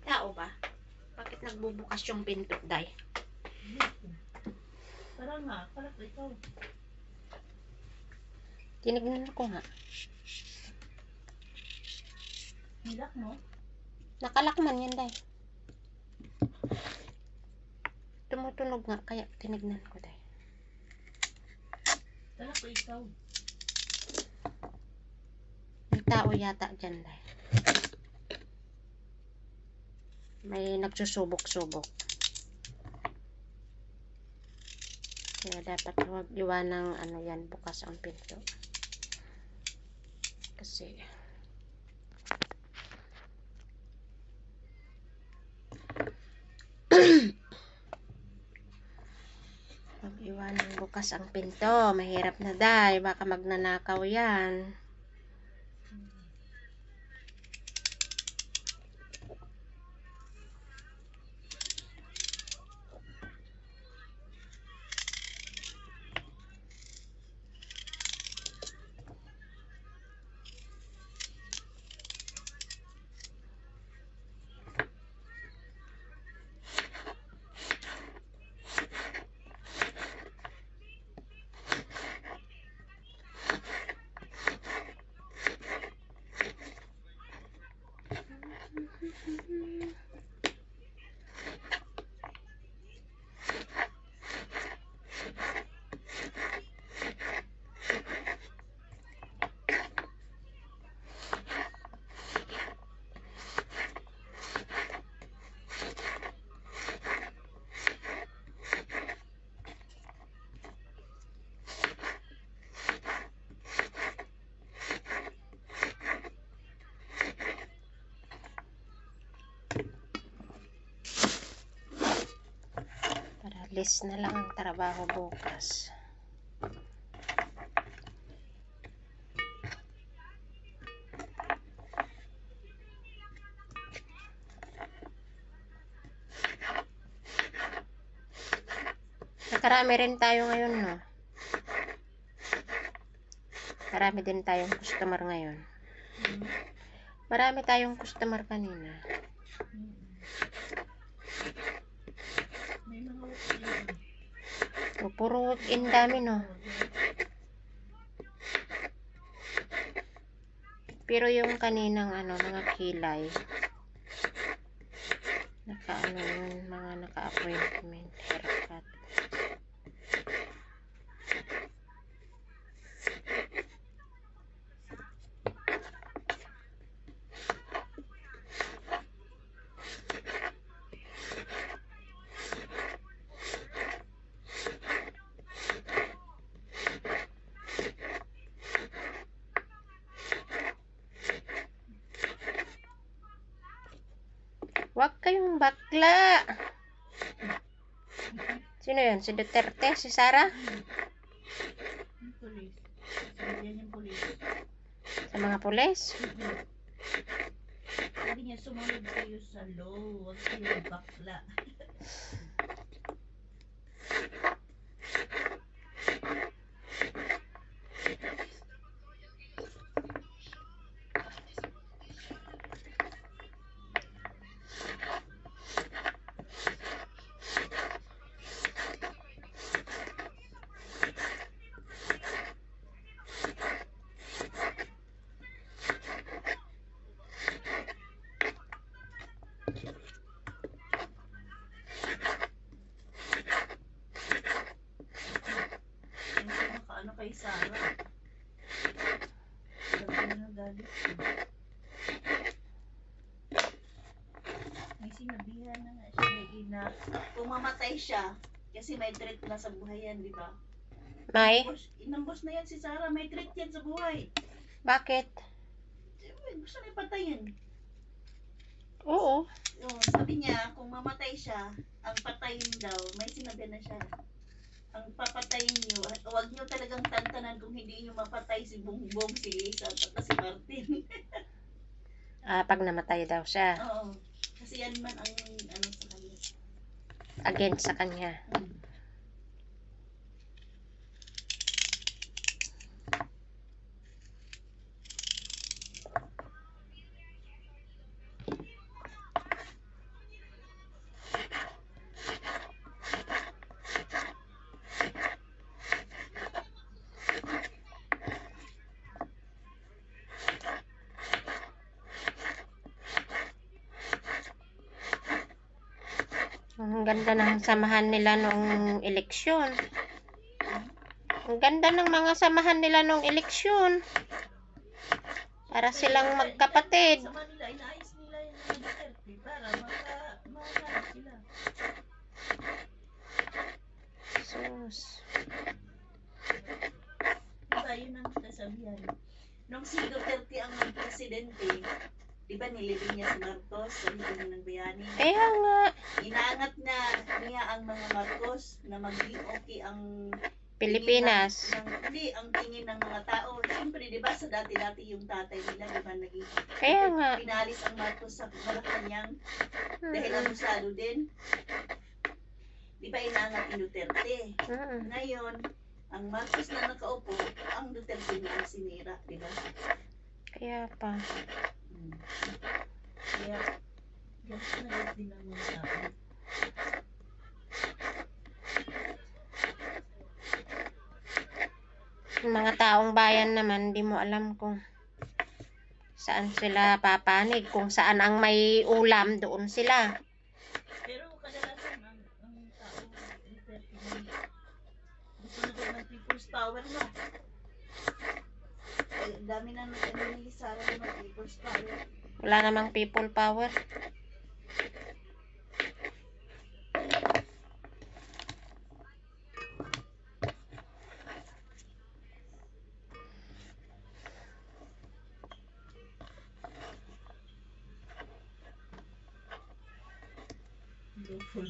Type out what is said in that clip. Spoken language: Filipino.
Tao ba? Bakit nagbubukas yung pinto, Day? Tara nga, kalap ikaw. Tinignan ko nga. Nilak mo? Nakalakman yan, Day. Tumutunog nga, kaya tinignan ko, Day. Kalap ikaw. May tao yata dyan, Day. May nagsusubok-subok. Kaya dapat huwag iwanang yan, bukas ang pinto. Kasi huwag iwanang bukas ang pinto. Mahirap na, Day. Baka magnanakaw yan. Para list na lang ang trabaho bukas. Nakarami rin tayo ngayon, no? Marami din tayong customer ngayon. Marami tayong customer kanina. May mga walk-in. O, puro walk-in dami, no? Pero yung kaninang mga kilay, yun, mga naka-appointment, haircut. Huwag kayong bakla. Sino yun? Si Duterte? Si Sara? Yung pulis. Sabihan yung pulis. Sa mga pulis? Sabi niya, sumunod kayo sa law. Huwag kayong bakla. Nakaano kay Sarah. Sabi na galit ko. May sinabihan na nga siya may ina. Kung mamatay siya, kasi may threat na sa buhay yan, di ba? May? Inambos na yan si Sarah, may threat yan sa buhay. Bakit? Gusto na ipatayin. Oo. Sabi niya, kung mamatay siya, ang patayin daw, may sinabi na siya. Ang papatayin niyo, huwag niyo talagang tantanan kung hindi niyo mapatay si Bongbong, si Santa, si Martin. Pag namatay daw siya. Oo. Kasi yan man ang sa kanya. Against sa kanya. Ang ganda ng samahan nila nung eleksyon. Ang ganda ng mga samahan nila nung eleksyon. Para silang magkapatid. Sa Manila, inaayos nila yung mga Duterte para mahanap sila. Sus. Diba, yun ang kasabihan. Nung si Duterte ang presidente, di ba nilibing niya si Marcos sa libing ng bayani? Kaya nga. Inaangat na niya ang mga Marcos na maging okay ang Pilipinas. hindi, ang tingin ng mga tao. Siyempre, di ba, sa dati-dati yung tatay nila, di ba, naging Kaya nga. pinalis ang Marcos sa Malacanang dahil abusado din. Di ba, inaangat ni Duterte. Ngayon, ang Marcos na nakaupo, ang Duterte na ang sinira, di ba? Kaya pa. Kaya, ganito na rin din ang mga tao. Yung mga taong bayan naman, di mo alam kung saan sila papanig. Kung saan ang may ulam, doon sila. Pero kadalasan ang tao Duterte gusto na daw ng people's power, no? Ay, dami na ni Sara ng people's power. Wala namang people power. Go full.